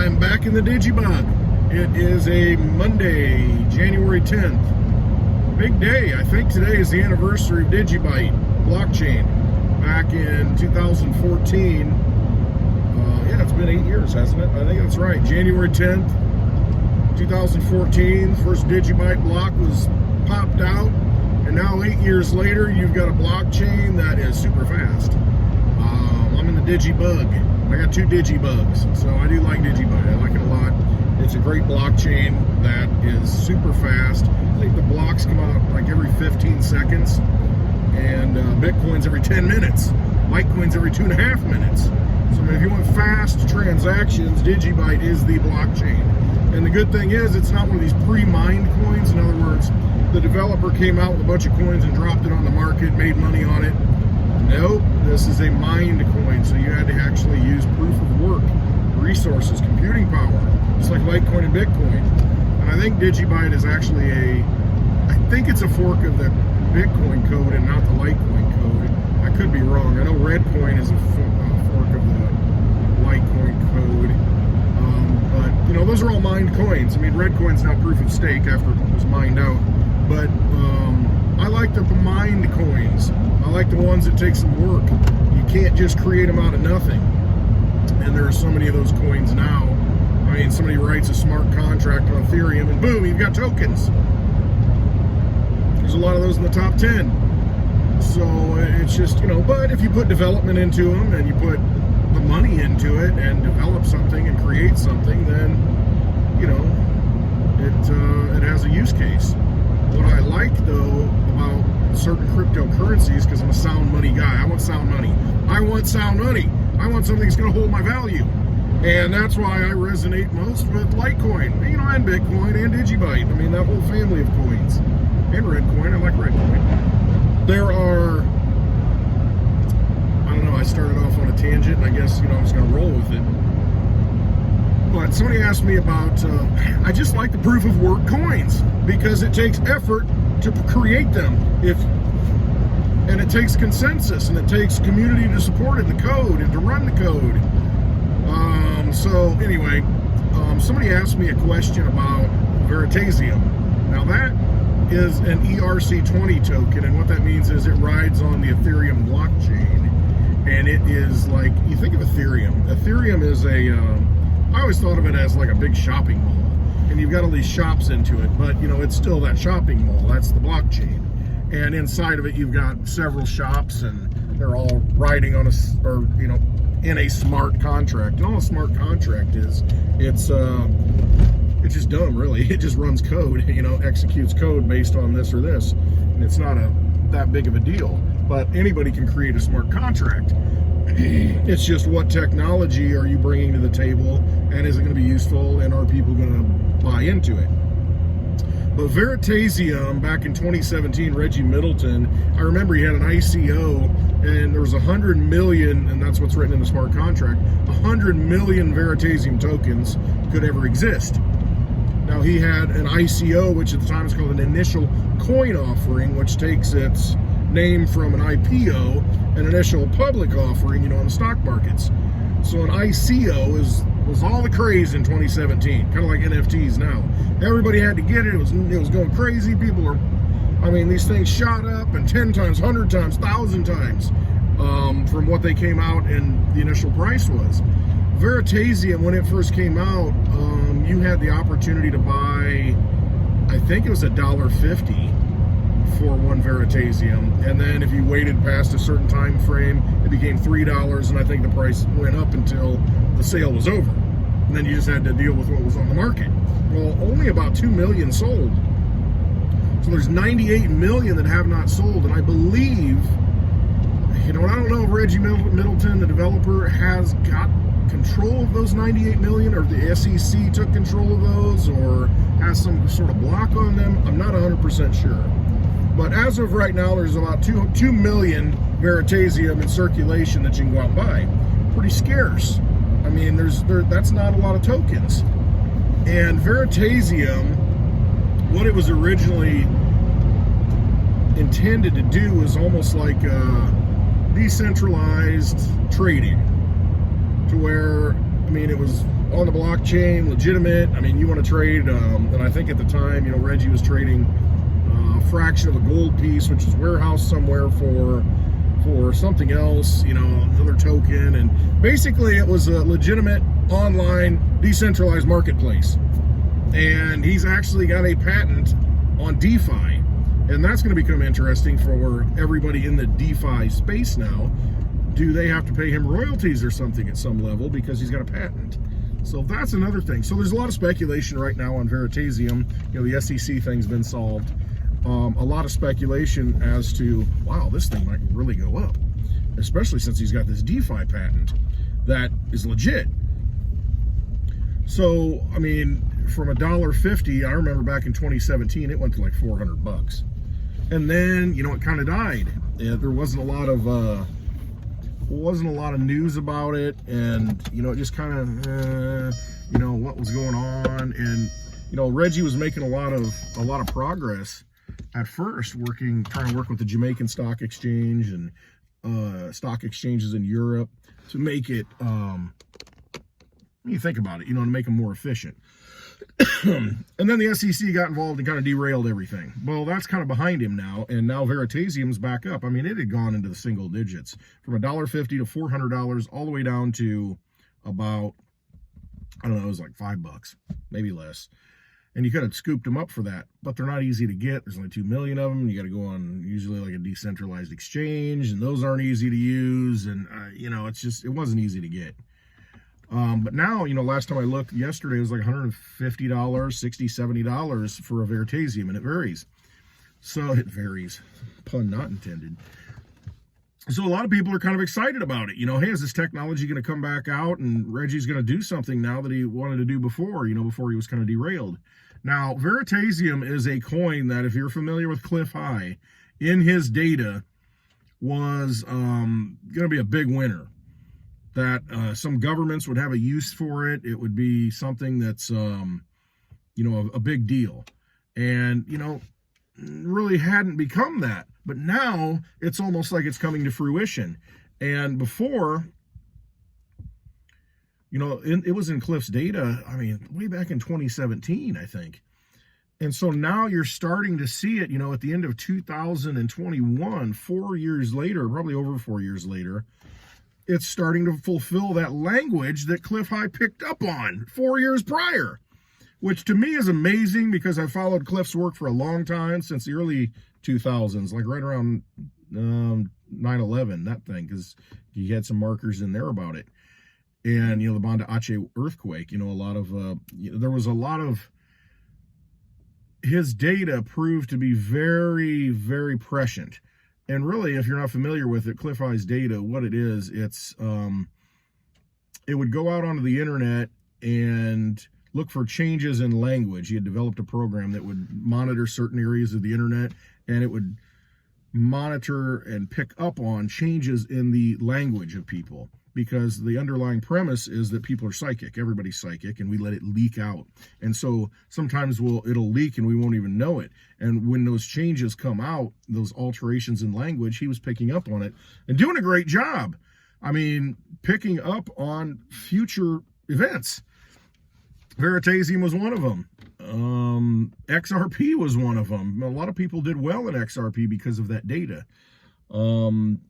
I'm back in the Digibug. It is a Monday, January 10th. Big day. I think today is the anniversary of Digibyte blockchain. Back in 2014. Yeah, it's been 8 years, hasn't it? I think that's right. January 10th, 2014. First Digibyte block was popped out. And now 8 years later, you've got a blockchain that is super fast. I'm in the Digibug. I got 2 Digibugs, so I do like Digibyte. I like it a lot. It's a great blockchain that is super fast. I think the blocks come out like every 15 seconds, and Bitcoin's every 10 minutes. Litecoin's every 2.5 minutes. So if you want fast transactions, Digibyte is the blockchain. And the good thing is, it's not one of these pre-mined coins. In other words, the developer came out with a bunch of coins and dropped it on the market, made money on it. Nope, this is a mined coin, so you had to actually use proof of work, resources, computing power, just like Litecoin and Bitcoin. And I think Digibyte is actually I think it's a fork of the Bitcoin code and not the Litecoin code. I could be wrong. I know Redcoin is a fork of the Litecoin code. But, you know, those are all mined coins. I mean, Redcoin's now proof of stake after it was mined out. But I like the mined coins. I like the ones that take some work. You can't just create them out of nothing. And there are so many of those coins now. I mean, somebody writes a smart contract on Ethereum and boom, you've got tokens. There's a lot of those in the top 10. So it's just, you know, but if you put development into them and you put the money into it and develop something and create something, then, you know, it has a use case. What I like, though, about certain cryptocurrencies, because I'm a sound money guy, I want sound money. I want sound money. I want something that's going to hold my value. And that's why I resonate most with Litecoin, you know, and Bitcoin and Digibyte. I mean, that whole family of coins. And Redcoin, I like Redcoin. There are, I don't know, I started off on a tangent, and I guess, you know, I'm just going to roll with it. But somebody asked me about, I just like the proof of work coins because it takes effort to create them. And it takes consensus and it takes community to support it, the code, and to run the code. So anyway, somebody asked me a question about Veritasium. Now that is an ERC20 token, and what that means is it rides on the Ethereum blockchain. And it is like, you think of Ethereum. Ethereum is I always thought of it as like a big shopping mall, and you've got all these shops into it, but you know, it's still that shopping mall. That's the blockchain, and inside of it you've got several shops, and they're all riding on in a smart contract. And all a smart contract is, it's just dumb, really. It just runs code, you know, executes code based on this or this, and it's not that big of a deal. But anybody can create a smart contract. It's just, what technology are you bringing to the table, and is it going to be useful, and are people going to buy into it? But Veritasium, back in 2017, Reggie Middleton, I remember he had an ICO, and there was 100 million, and that's what's written in the smart contract, 100 million Veritasium tokens could ever exist. Now, he had an ICO, which at the time is called an initial coin offering, which takes its name from an IPO, an initial public offering, you know, on the stock markets. So an ICO was all the craze in 2017, kind of like NFTs now. Everybody had to get it. It was going crazy. People were, I mean, these things shot up, and 10 times, 100 times, 1,000 times from what they came out and the initial price was. Veritasium, when it first came out, you had the opportunity to buy, I think it was $1.50 for one Veritasium, and then if you waited past a certain time frame, it became $3, and I think the price went up until the sale was over, and then you just had to deal with what was on the market. Well, only about 2 million sold, so there's 98 million that have not sold, and I believe, you know, I don't know if Reggie Middleton, the developer, has got control of those 98 million, or if the SEC took control of those, or has some sort of block on them. I'm not 100% sure. But as of right now, there's about 2 million Veritasium in circulation that you can go out and buy. Pretty scarce. I mean, that's not a lot of tokens. And Veritasium, what it was originally intended to do was almost like decentralized trading, to where, I mean, it was on the blockchain, legitimate. I mean, you want to trade, and I think at the time, you know, Reggie was trading a fraction of a gold piece, which is warehoused somewhere for something else, you know, another token. And basically it was a legitimate online decentralized marketplace. And he's actually got a patent on DeFi. And that's going to become interesting for everybody in the DeFi space now. Do they have to pay him royalties or something at some level because he's got a patent? So that's another thing. So there's a lot of speculation right now on Veritasium. You know, the SEC thing's been solved. A lot of speculation as to, wow, this thing might really go up, especially since he's got this DeFi patent that is legit. So, I mean, from $1.50, I remember back in 2017, it went to like 400 bucks. And then, you know, it kind of died. There wasn't a lot of news about it, and you know, it just kind of, you know, what was going on. And you know, Reggie was making a lot of progress at first, trying to work with the Jamaican Stock Exchange and stock exchanges in Europe to make it, you think about it, you know, to make them more efficient. And then the SEC got involved and kind of derailed everything. Well, that's kind of behind him now, and now Veritasium's back up. I mean, it had gone into the single digits from $1.50 to $400 all the way down to about, I don't know, it was like $5, maybe less. And you could have scooped them up for that, but they're not easy to get. There's only 2 million of them. You got to go on usually like a decentralized exchange, and those aren't easy to use. And, you know, it wasn't easy to get. But now, you know, last time I looked yesterday, it was like $150, $60, $70 for a Veritasium, and it varies. So it varies, pun not intended. So a lot of people are kind of excited about it. You know, hey, is this technology going to come back out? And Reggie's going to do something now that he wanted to do before, you know, before he was kind of derailed. Now, Veritasium is a coin that, if you're familiar with Cliff High, in his data was going to be a big winner. That some governments would have a use for it. It would be something that's, you know, a big deal. And, you know, really hadn't become that. But now it's almost like it's coming to fruition. And before, you know, it was in Cliff's data, I mean, way back in 2017, I think. And so now you're starting to see it, you know, at the end of 2021, 4 years later, probably over 4 years later, it's starting to fulfill that language that Cliff High picked up on 4 years prior, which to me is amazing because I followed Cliff's work for a long time, since the early 2000s, like right around 9/11, that thing, because he had some markers in there about it. And, you know, the Banda Aceh earthquake, you know, there was a lot of his data proved to be very, very prescient. And really, if you're not familiar with it, Cliff High's data, what it is, it would go out onto the internet and look for changes in language. He had developed a program that would monitor certain areas of the internet, and it would monitor and pick up on changes in the language of people, because the underlying premise is that people are psychic. Everybody's psychic, and we let it leak out. And so sometimes it'll leak and we won't even know it. And when those changes come out, those alterations in language, he was picking up on it and doing a great job. I mean, picking up on future events. Veritasium was one of them. XRP was one of them. A lot of people did well in XRP because of that data. A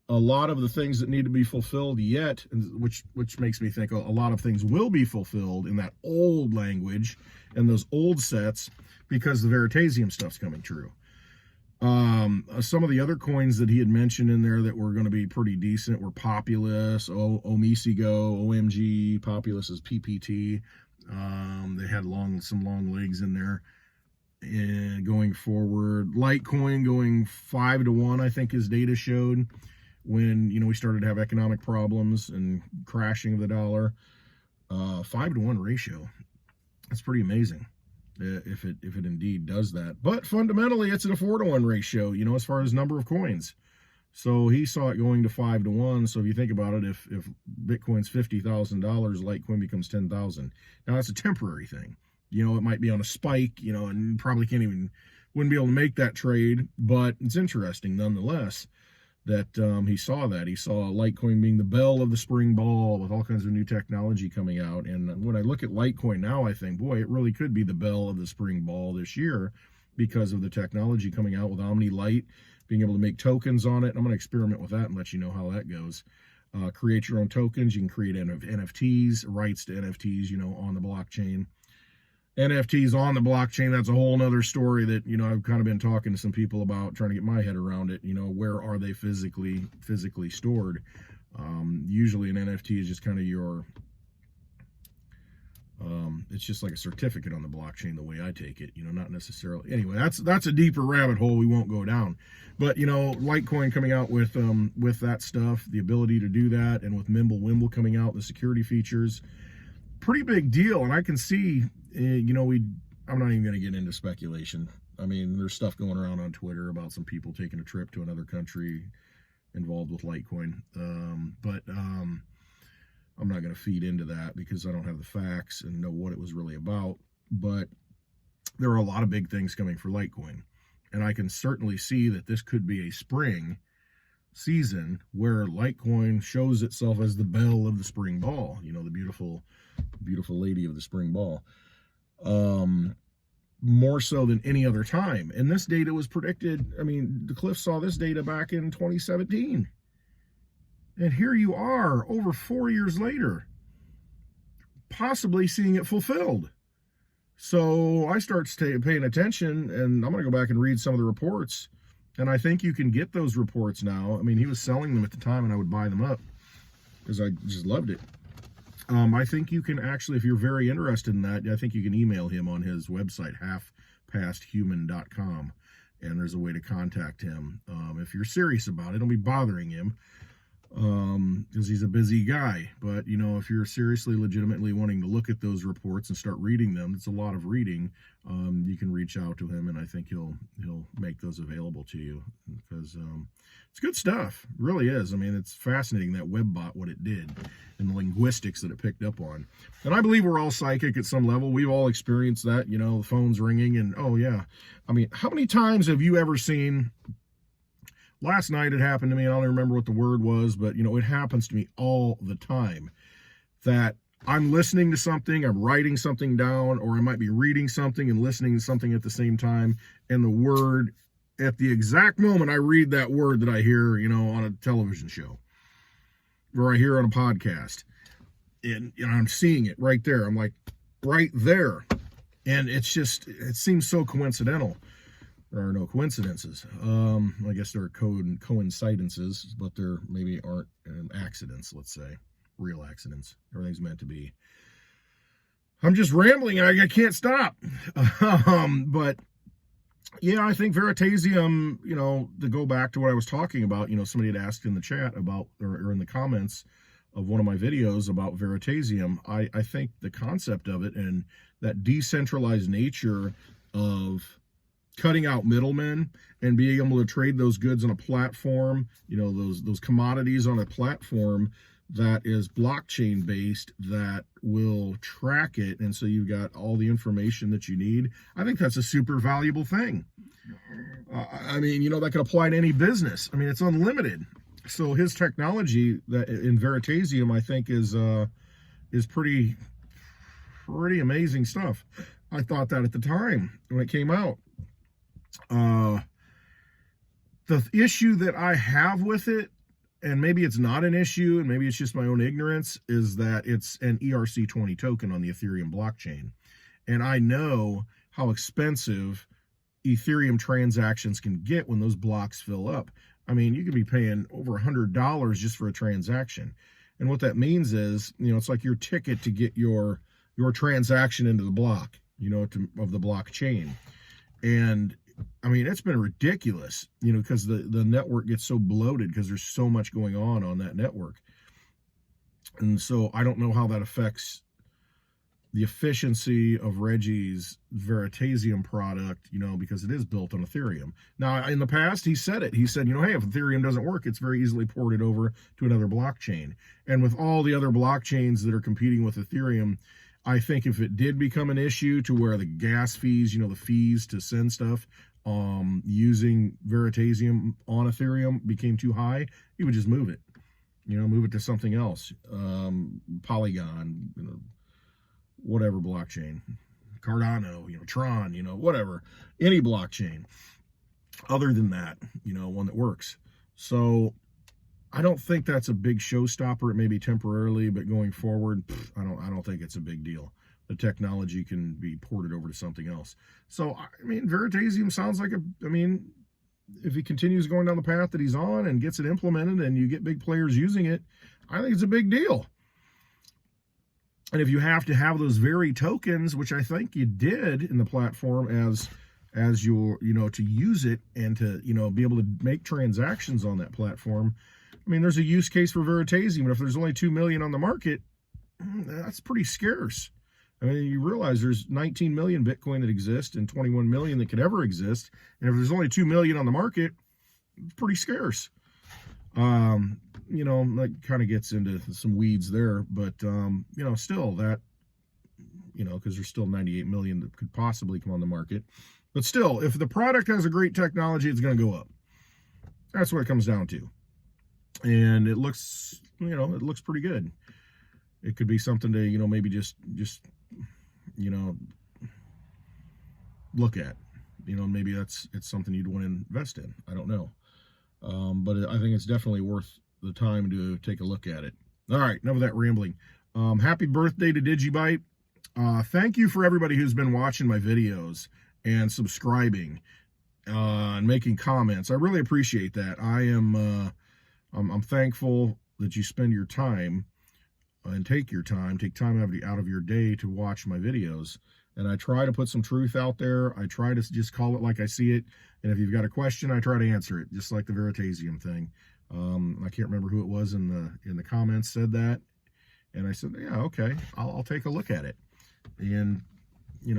lot of the things that need to be fulfilled yet, which makes me think a lot of things will be fulfilled in that old language and those old sets, because the Veritasium stuff's coming true. Some of the other coins that he had mentioned in there that were going to be pretty decent were Populous, Omisigo, OMG. Populous is PPT. They had some long legs in there. And going forward, Litecoin going 5-to-1, I think his data showed, when, you know, we started to have economic problems and crashing of the dollar. 5-to-1 ratio. That's pretty amazing if it indeed does that. But fundamentally, it's at a 4-to-1 ratio, you know, as far as number of coins. So he saw it going to 5-to-1. So if you think about it, if Bitcoin's $50,000, Litecoin becomes 10,000. Now that's a temporary thing. You know, it might be on a spike, you know, and probably wouldn't be able to make that trade, but it's interesting nonetheless. that he saw Litecoin being the belle of the spring ball with all kinds of new technology coming out. And when I look at Litecoin now, I think, boy, it really could be the belle of the spring ball this year because of the technology coming out with OmniLite, being able to make tokens on it. I'm going to experiment with that and let you know how that goes. Create your own tokens. You can create NFTs, rights to NFTs, on the blockchain. NFTs on the blockchain, that's a whole nother story that, I've kind of been talking to some people about, trying to get my head around it. Where are they physically stored? Usually an NFT is just kind of your, it's just like a certificate on the blockchain, the way I take it, not necessarily. Anyway, that's a deeper rabbit hole we won't go down. But, Litecoin coming out with that stuff, the ability to do that, and with Mimblewimble coming out, the security features, pretty big deal. And I can see, I'm not even going to get into speculation. I mean, there's stuff going around on Twitter about some people taking a trip to another country involved with Litecoin. But I'm not going to feed into that because I don't have the facts and know what it was really about. But there are a lot of big things coming for Litecoin. And I can certainly see that this could be a spring season where Litecoin shows itself as the belle of the spring ball, the beautiful lady of the spring ball. More so than any other time. And this data was predicted, the Cliff saw this data back in 2017. And here you are, over 4 years later, possibly seeing it fulfilled. So I start paying attention, and I'm going to go back and read some of the reports. And I think you can get those reports now. He was selling them at the time, and I would buy them up because I just loved it. I think you can actually, if you're very interested in that, I think you can email him on his website, halfpasthuman.com, and there's a way to contact him. If you're serious about it, don't be bothering him because he's a busy guy. But, if you're seriously, legitimately wanting to look at those reports and start reading them, it's a lot of reading, you can reach out to him, and I think he'll make those available to you because it's good stuff. It really is. It's fascinating that WebBot, what it did, and the linguistics that it picked up on. And I believe we're all psychic at some level. We've all experienced that, the phone's ringing and, oh yeah. How many times have you ever seen, last night it happened to me, I don't even remember what the word was, but it happens to me all the time, that I'm listening to something, I'm writing something down, or I might be reading something and listening to something at the same time, and the word, at the exact moment I read that word that I hear, on a television show, or I hear on a podcast, and I'm seeing it right there. I'm like, right there. And it seems so coincidental. There are no coincidences. I guess there are coincidences, but there maybe aren't accidents, let's say. Real accidents. Everything's meant to be. I'm just rambling. I can't stop. But yeah, I think Veritasium, to go back to what I was talking about, somebody had asked in the chat about, or in the comments of one of my videos about Veritasium. I think the concept of it and that decentralized nature of cutting out middlemen and being able to trade those goods on a platform, those commodities on a platform that is blockchain based, that will track it, and so you've got all the information that you need. I think that's a super valuable thing. That can apply to any business. It's unlimited. So his technology that in Veritasium, I think, is pretty amazing stuff. I thought that at the time when it came out. The issue that I have with it, and maybe it's not an issue, and maybe it's just my own ignorance, is that it's an ERC20 token on the Ethereum blockchain. And I know how expensive Ethereum transactions can get when those blocks fill up. You could be paying over $100 just for a transaction. And what that means is, it's like your ticket to get your transaction into the block, of the blockchain. And it's been ridiculous, because the network gets so bloated because there's so much going on that network. And so I don't know how that affects the efficiency of Reggie's Veritasium product, because it is built on Ethereum. Now, in the past, he said, hey, if Ethereum doesn't work, it's very easily ported over to another blockchain. And with all the other blockchains that are competing with Ethereum, I think if it did become an issue to where the gas fees, the fees to send stuff using Veritasium on Ethereum became too high, he would just move it. Move it to something else, Polygon, whatever blockchain, Cardano, Tron, whatever, any blockchain other than that, one that works. So I don't think that's a big showstopper. It may be temporarily, but going forward, I don't think it's a big deal. The technology can be ported over to something else. So, I mean, Veritasium sounds like if he continues going down the path that he's on and gets it implemented and you get big players using it, I think it's a big deal. And if you have to have those very tokens, which I think you did in the platform as your, to use it and to, be able to make transactions on that platform. I mean, there's a use case for Veritasium, but if there's only 2 million on the market, that's pretty scarce. I mean, you realize there's 19 million Bitcoin that exist and 21 million that could ever exist. And if there's only 2 million on the market, it's pretty scarce. That kind of gets into some weeds there, but, still that, because there's still 98 million that could possibly come on the market. But still, if the product has a great technology, it's going to go up. That's what it comes down to. And it looks, it looks pretty good. It could be something to, maybe just look at, maybe it's something you'd want to invest in. I don't know. But I think it's definitely worth the time to take a look at it. All right, enough of that rambling. Happy birthday to Digibyte. Thank you for everybody who's been watching my videos and subscribing and making comments. I really appreciate that. I'm thankful that you spend your time and take time out of your day to watch my videos. And I try to put some truth out there. I try to just call it like I see it. And if you've got a question, I try to answer it, just like the Veritasium thing. I can't remember who it was in the comments said that. And I said, yeah, okay, I'll take a look at it. And,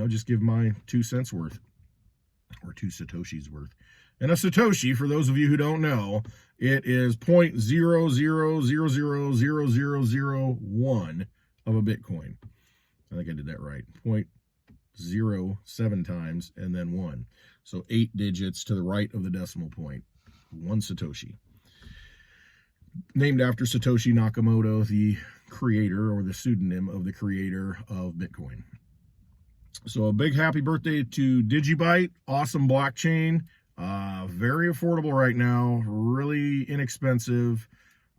just give my 2 cents worth, or 2 Satoshis worth. And a Satoshi, for those of you who don't know, it is 0.0000001 of a Bitcoin. I think I did that right. 0.07 times and then 1. So 8 digits to the right of the decimal point. 1 Satoshi. Named after Satoshi Nakamoto, the creator or the pseudonym of the creator of Bitcoin. So a big happy birthday to Digibyte. Awesome blockchain. Very affordable right now, really inexpensive,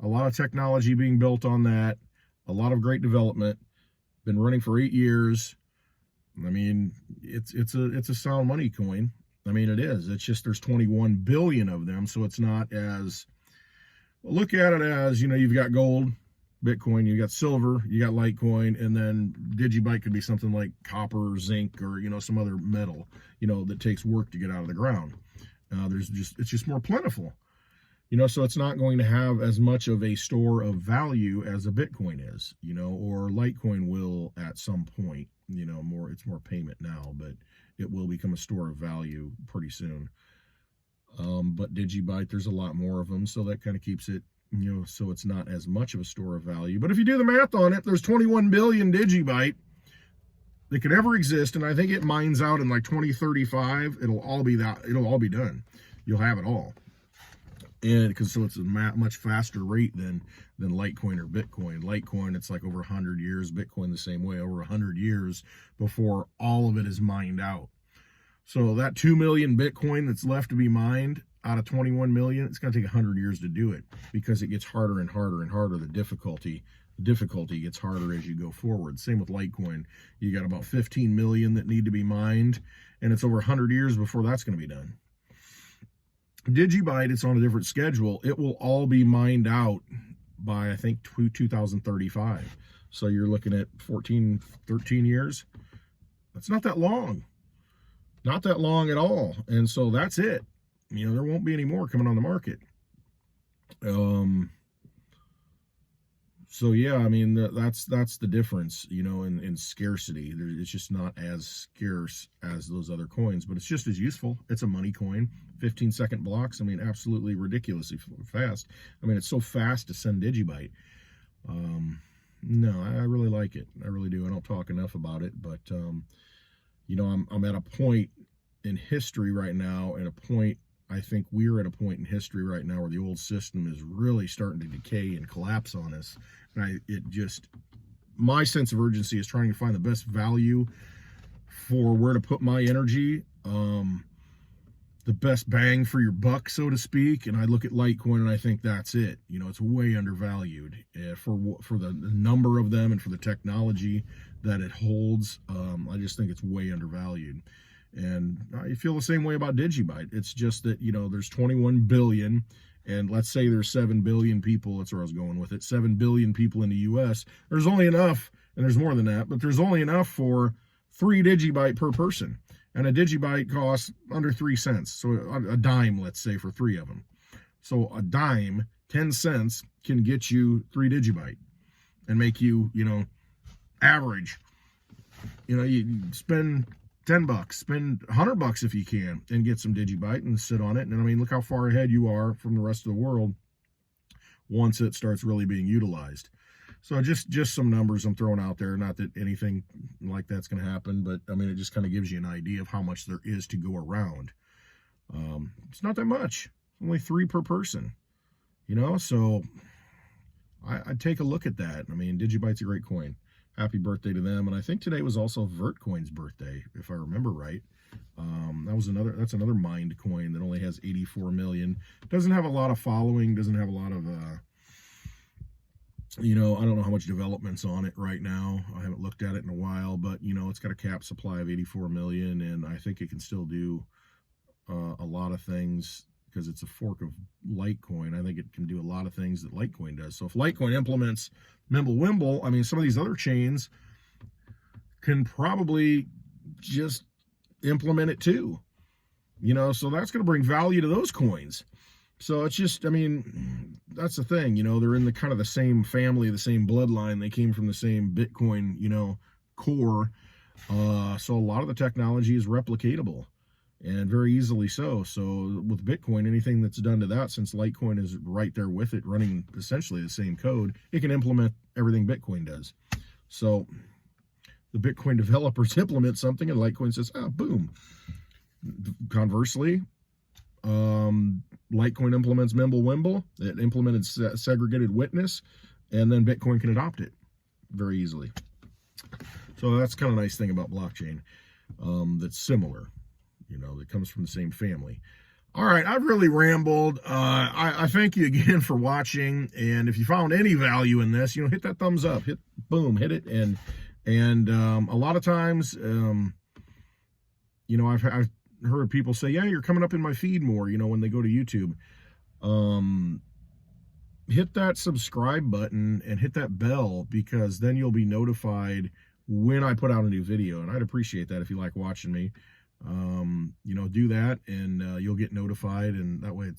a lot of technology being built on that, a lot of great development, been running for 8 years. I mean, it's a sound money coin. I mean, it is. It's just there's 21 billion of them, so it's not as, look at it as, you've got gold, Bitcoin, you got silver, you got Litecoin, and then Digibyte could be something like copper, zinc, or, some other metal, that takes work to get out of the ground. It's just more plentiful, so it's not going to have as much of a store of value as a Bitcoin is, or Litecoin will at some point, it's more payment now, but it will become a store of value pretty soon. But Digibyte, there's a lot more of them, so that kind of keeps it, so it's not as much of a store of value. But if you do the math on it, there's 21 billion Digibyte that could ever exist, and I think it mines out in like 2035. It'll all be done. You'll have it all, and because it's a much faster rate than Litecoin or Bitcoin. Litecoin, it's like over 100 years. Bitcoin the same way, over 100 years before all of it is mined out. So that 2 million Bitcoin that's left to be mined out of 21 million, it's going to take 100 years to do it, because it gets harder and harder and harder. The difficulty gets harder as you go forward. Same with Litecoin. You got about 15 million that need to be mined, and it's over 100 years before that's going to be done. Digibyte, it's on a different schedule. It will all be mined out by, I think, 2035. So you're looking at 13 years. That's not that long. Not that long at all. And so that's it. There won't be any more coming on the market. So yeah, I mean, that's the difference, in scarcity. It's just not as scarce as those other coins, but it's just as useful. It's a money coin, 15-second blocks. I mean, absolutely ridiculously fast. I mean, it's so fast to send Digibyte. No, I really like it. I really do. I don't talk enough about it, but I'm at a point in history right now, at a point, I think we're at a point in history right now where the old system is really starting to decay and collapse on us. And my sense of urgency is trying to find the best value for where to put my energy, the best bang for your buck, so to speak. And I look at Litecoin and I think that's it. You know, it's way undervalued for the number of them and for the technology that it holds. I just think it's way undervalued. And I feel the same way about Digibyte. It's just that, you know, there's 21 billion, and let's say there's 7 billion people. That's where I was going with it. 7 billion people in the U.S. There's only enough, and there's more than that, but there's only enough for 3 Digibyte per person. And a Digibyte costs under 3 cents. So a dime, let's say, for 3 of them. So a dime, 10 cents, can get you 3 Digibyte and make you, you know, average. You know, you spend $10, spend $100 if you can, and get some Digibyte and sit on it. And I mean, look how far ahead you are from the rest of the world once it starts really being utilized. So just some numbers I'm throwing out there. Not that anything like that's going to happen, but I mean, it just kind of gives you an idea of how much there is to go around. It's not that much. Only 3 per person, you know. So I'd take a look at that. I mean, Digibyte's a great coin. Happy birthday to them. And I think today was also Vertcoin's birthday, if I remember right. That's another mined coin that only has 84 million. Doesn't have a lot of following, doesn't have a lot of, you know, I don't know how much development's on it right now. I haven't looked at it in a while, but, you know, it's got a cap supply of 84 million, and I think it can still do a lot of things because it's a fork of Litecoin. I think it can do a lot of things that Litecoin does. So if Litecoin implements Mimblewimble, I mean, some of these other chains can probably just implement it too. You know, so that's going to bring value to those coins. So it's just, I mean, that's the thing, you know, they're in the kind of the same family, the same bloodline. They came from the same Bitcoin, you know, core. So a lot of the technology is replicatable, and very easily so. So with Bitcoin, anything that's done to that, since Litecoin is right there with it, running essentially the same code, it can implement everything Bitcoin does. So the Bitcoin developers implement something, and Litecoin says, ah, boom. Conversely, Litecoin implements Mimblewimble. It implemented segregated witness, and then Bitcoin can adopt it very easily. So that's kind of a nice thing about blockchain, that's similar, you know, that comes from the same family. All right, I've really rambled. I thank you again for watching, and if you found any value in this, you know, hit that thumbs up, hit it, and a lot of times, you know, I've heard people say, yeah, you're coming up in my feed more, you know, when they go to YouTube. Hit that subscribe button and hit that bell, because then you'll be notified when I put out a new video, and I'd appreciate that if you like watching me. You know, do that, and you'll get notified, and that way you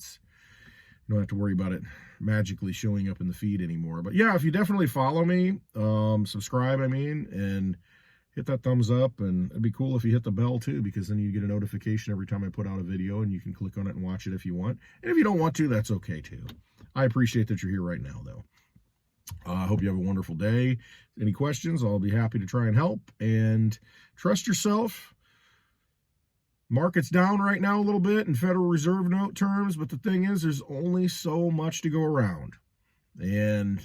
don't have to worry about it magically showing up in the feed anymore. But yeah, if you definitely follow me, subscribe, I mean, and hit that thumbs up, and it'd be cool if you hit the bell too, because then you get a notification every time I put out a video, and you can click on it and watch it if you want. And if you don't want to, that's okay too. I appreciate that you're here right now, though. I hope you have a wonderful day. Any questions, I'll be happy to try and help. And trust yourself. Market's down right now a little bit in Federal Reserve note terms, but the thing is, there's only so much to go around. And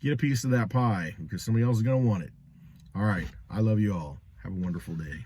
get a piece of that pie, because somebody else is going to want it. All right. I love you all. Have a wonderful day.